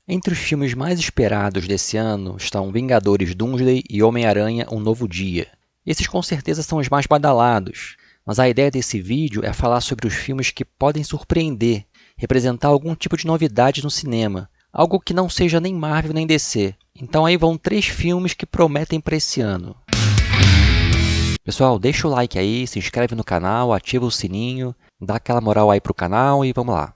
Entre os filmes mais esperados desse ano estão Vingadores Doomsday e Homem-Aranha Um Novo Dia. Esses com certeza são os mais badalados, mas a ideia desse vídeo é falar sobre os filmes que podem surpreender, representar algum tipo de novidade no cinema, algo que não seja nem Marvel nem DC. Então aí vão 3 filmes que prometem para esse ano. Pessoal, deixa o like aí, se inscreve no canal, ativa o sininho, dá aquela moral aí pro canal e vamos lá.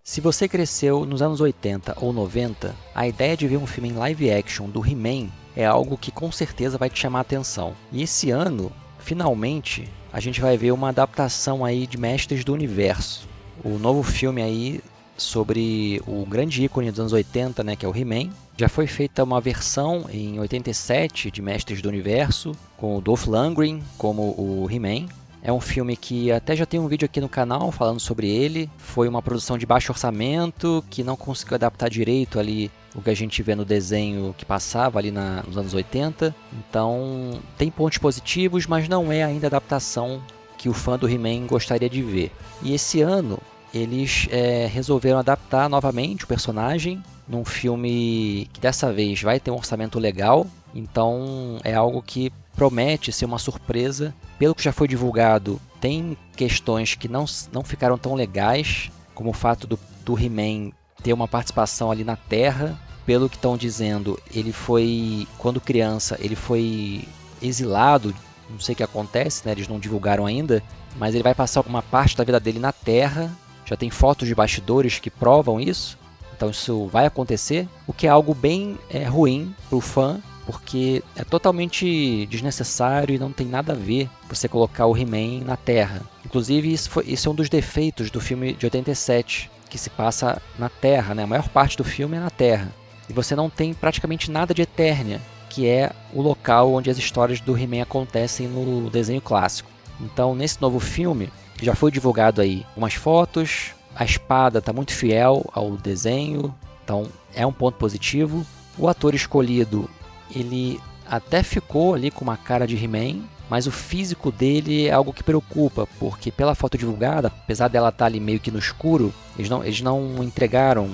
Se você cresceu nos anos 80 ou 90, a ideia de ver um filme em live action do He-Man é algo que com certeza vai te chamar a atenção. E esse ano, finalmente, a gente vai ver uma adaptação aí de Mestres do Universo. O novo filme aí sobre o grande ícone dos anos 80, né, que é o He-Man. Já foi feita uma versão em 87 de Mestres do Universo, com o Dolph Lundgren como o He-Man. É um filme que até já tem um vídeo aqui no canal falando sobre ele. Foi uma produção de baixo orçamento, que não conseguiu adaptar direito ali o que a gente vê no desenho que passava ali nos anos 80. Então tem pontos positivos, mas não é ainda a adaptação que o fã do He-Man gostaria de ver. E esse ano eles resolveram adaptar novamente o personagem num filme que dessa vez vai ter um orçamento legal. Então é algo que promete ser uma surpresa. Pelo que já foi divulgado, tem questões que não ficaram tão legais, como o fato do He-Man ter uma participação ali na Terra. Pelo que estão dizendo, ele foi, quando criança, ele foi exilado, não sei o que acontece, né? Eles não divulgaram ainda, mas ele vai passar uma parte da vida dele na Terra. Já tem fotos de bastidores que provam isso, então isso vai acontecer, o que é algo bem ruim para o fã, porque é totalmente desnecessário e não tem nada a ver você colocar o He-Man na Terra. Inclusive, isso é um dos defeitos do filme de 87, que se passa na Terra, né? A maior parte do filme é na Terra. E você não tem praticamente nada de Eternia, que é o local onde as histórias do He-Man acontecem no desenho clássico. Então, nesse novo filme, já foi divulgado aí umas fotos, a espada está muito fiel ao desenho, então é um ponto positivo. O ator escolhido, ele até ficou ali com uma cara de He-Man, mas o físico dele é algo que preocupa, porque pela foto divulgada, apesar dela estar ali meio que no escuro, eles não entregaram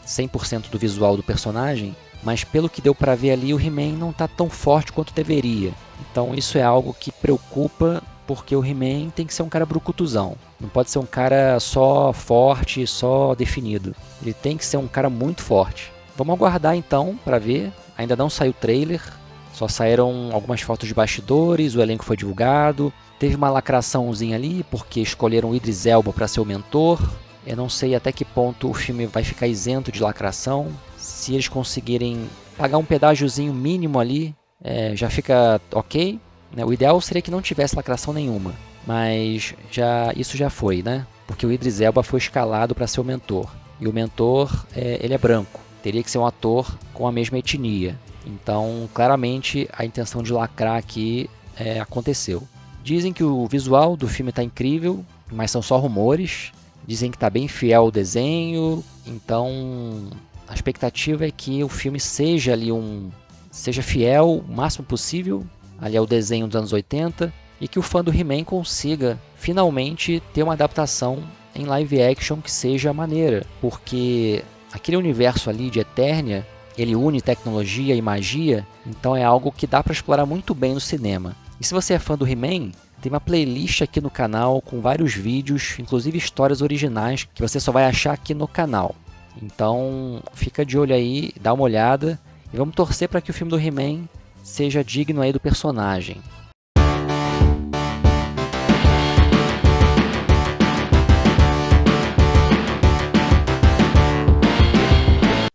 100% do visual do personagem, mas pelo que deu para ver ali, o He-Man não está tão forte quanto deveria. Então isso é algo que preocupa, porque o He-Man tem que ser um cara brucutuzão. Não pode ser um cara só forte, só definido. Ele tem que ser um cara muito forte. Vamos aguardar então para ver. Ainda não saiu o trailer, só saíram algumas fotos de bastidores, o elenco foi divulgado. Teve uma lacraçãozinha ali, porque escolheram o Idris Elba para ser o mentor. Eu não sei até que ponto o filme vai ficar isento de lacração. Se eles conseguirem pagar um pedágiozinho mínimo ali, já fica ok. O ideal seria que não tivesse lacração nenhuma, mas isso já foi, né? Porque o Idris Elba foi escalado para ser o mentor. E o mentor, ele é branco. Teria que ser um ator com a mesma etnia. Então, claramente, a intenção de lacrar aqui aconteceu. Dizem que o visual do filme está incrível, mas são só rumores. Dizem que está bem fiel ao desenho. Então, a expectativa é que o filme seja fiel o máximo possível ali ao desenho dos anos 80 e que o fã do He-Man consiga finalmente ter uma adaptação em live action que seja maneira, porque aquele universo ali de Eternia, ele une tecnologia e magia, então é algo que dá para explorar muito bem no cinema. E se você é fã do He-Man, tem uma playlist aqui no canal com vários vídeos, inclusive histórias originais, que você só vai achar aqui no canal. Então fica de olho aí, dá uma olhada e vamos torcer para que o filme do He-Man seja digno aí do personagem.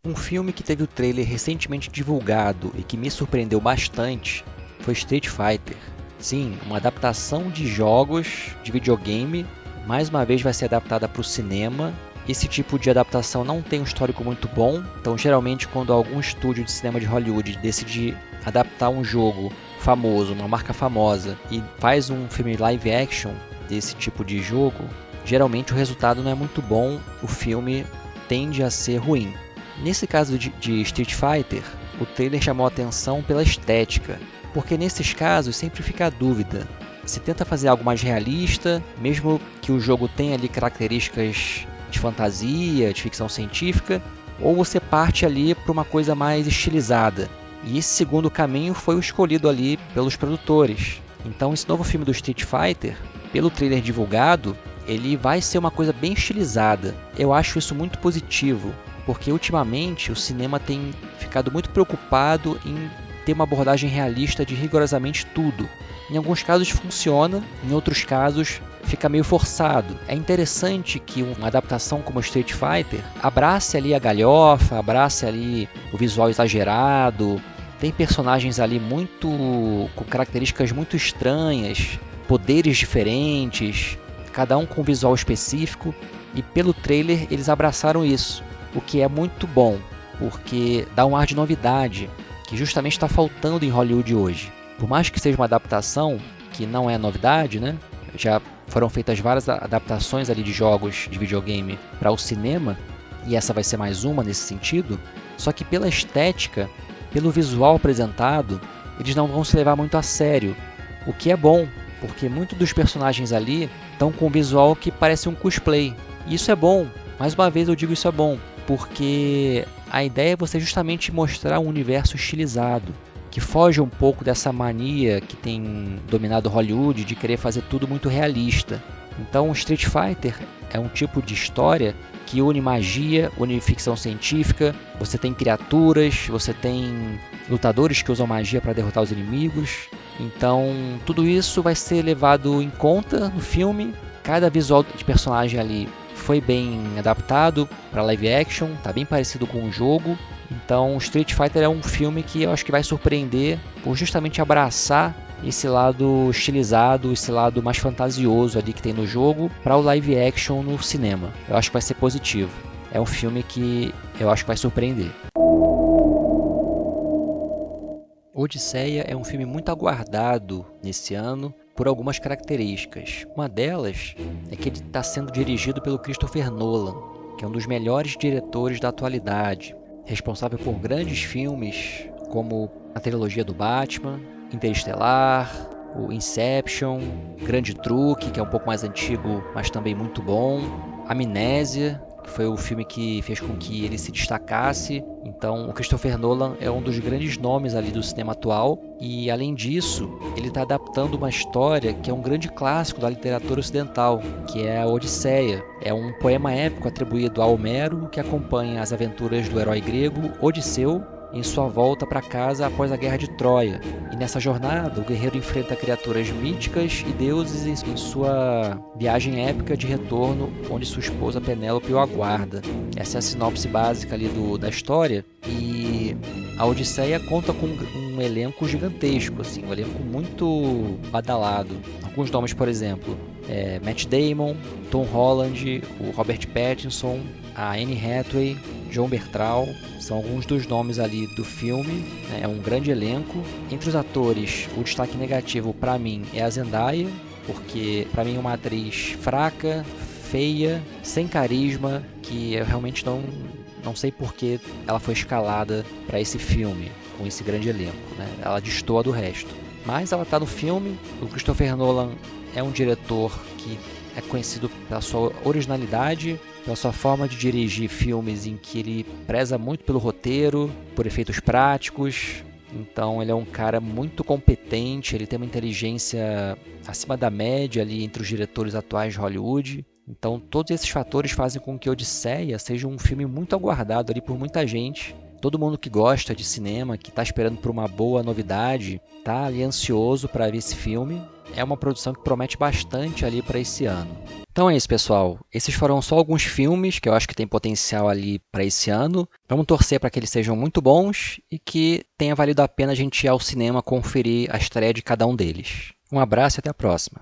Um filme que teve o trailer recentemente divulgado e que me surpreendeu bastante foi Street Fighter. Sim, uma adaptação de jogos de videogame, mais uma vez vai ser adaptada para o cinema. Esse tipo de adaptação não tem um histórico muito bom, então geralmente quando algum estúdio de cinema de Hollywood decide adaptar um jogo famoso, uma marca famosa, e faz um filme live action desse tipo de jogo, geralmente o resultado não é muito bom, o filme tende a ser ruim. Nesse caso de Street Fighter, o trailer chamou a atenção pela estética, porque nesses casos sempre fica a dúvida, se tenta fazer algo mais realista, mesmo que o jogo tenha ali características de fantasia, de ficção científica, ou você parte ali para uma coisa mais estilizada. E esse segundo caminho foi o escolhido ali pelos produtores. Então esse novo filme do Street Fighter, pelo trailer divulgado, ele vai ser uma coisa bem estilizada. Eu acho isso muito positivo, porque ultimamente o cinema tem ficado muito preocupado em ter uma abordagem realista de rigorosamente tudo. Em alguns casos funciona, em outros casos fica meio forçado. É interessante que uma adaptação como Street Fighter abrace ali a galhofa, abrace ali o visual exagerado. Tem personagens ali com características muito estranhas, poderes diferentes, cada um com um visual específico, e pelo trailer eles abraçaram isso, o que é muito bom, porque dá um ar de novidade, que justamente está faltando em Hollywood hoje. Por mais que seja uma adaptação, que não é novidade, né? Já foram feitas várias adaptações ali de jogos de videogame para o cinema, e essa vai ser mais uma nesse sentido, só que pela estética, pelo visual apresentado, eles não vão se levar muito a sério, o que é bom, porque muitos dos personagens ali estão com um visual que parece um cosplay. E isso é bom, mais uma vez eu digo isso é bom, porque a ideia é você justamente mostrar um universo estilizado, que foge um pouco dessa mania que tem dominado Hollywood de querer fazer tudo muito realista. Então Street Fighter é um tipo de história que une magia, une ficção científica, você tem criaturas, você tem lutadores que usam magia para derrotar os inimigos. Então tudo isso vai ser levado em conta no filme. Cada visual de personagem ali foi bem adaptado para live action, está bem parecido com o jogo. Então Street Fighter é um filme que eu acho que vai surpreender por justamente abraçar esse lado estilizado, esse lado mais fantasioso ali que tem no jogo para o live action no cinema. Eu acho que vai ser positivo. É um filme que eu acho que vai surpreender. Odisseia é um filme muito aguardado nesse ano por algumas características. Uma delas é que ele está sendo dirigido pelo Christopher Nolan, que é um dos melhores diretores da atualidade, responsável por grandes filmes como a trilogia do Batman, Interestelar, o Inception, Grande Truque, que é um pouco mais antigo, mas também muito bom, Amnésia, que foi o filme que fez com que ele se destacasse. Então, o Christopher Nolan é um dos grandes nomes ali do cinema atual, e além disso, ele está adaptando uma história que é um grande clássico da literatura ocidental, que é a Odisseia. É um poema épico atribuído a Homero que acompanha as aventuras do herói grego Odisseu em sua volta para casa após a Guerra de Troia. E nessa jornada, o guerreiro enfrenta criaturas míticas e deuses em sua viagem épica de retorno, onde sua esposa Penélope o aguarda. Essa é a sinopse básica ali da história, e a Odisseia conta com um elenco gigantesco, assim, um elenco muito badalado. Alguns nomes, por exemplo, Matt Damon, Tom Holland, o Robert Pattinson, a Anne Hathaway, John Bertrand, são alguns dos nomes ali do filme, né? É um grande elenco. Entre os atores, o destaque negativo para mim é a Zendaya, porque para mim é uma atriz fraca, feia, sem carisma, que eu realmente não sei por que ela foi escalada para esse filme, com esse grande elenco, né? Ela destoa do resto. Mas ela está no filme. O Christopher Nolan é um diretor que é conhecido pela sua originalidade, pela sua forma de dirigir filmes em que ele preza muito pelo roteiro, por efeitos práticos. Então ele é um cara muito competente, ele tem uma inteligência acima da média ali entre os diretores atuais de Hollywood. Então todos esses fatores fazem com que Odisseia seja um filme muito aguardado ali por muita gente. Todo mundo que gosta de cinema, que está esperando por uma boa novidade, está ali ansioso para ver esse filme. É uma produção que promete bastante ali para esse ano. Então é isso, pessoal. Esses foram só alguns filmes que eu acho que tem potencial ali para esse ano. Vamos torcer para que eles sejam muito bons e que tenha valido a pena a gente ir ao cinema conferir a estreia de cada um deles. Um abraço e até a próxima.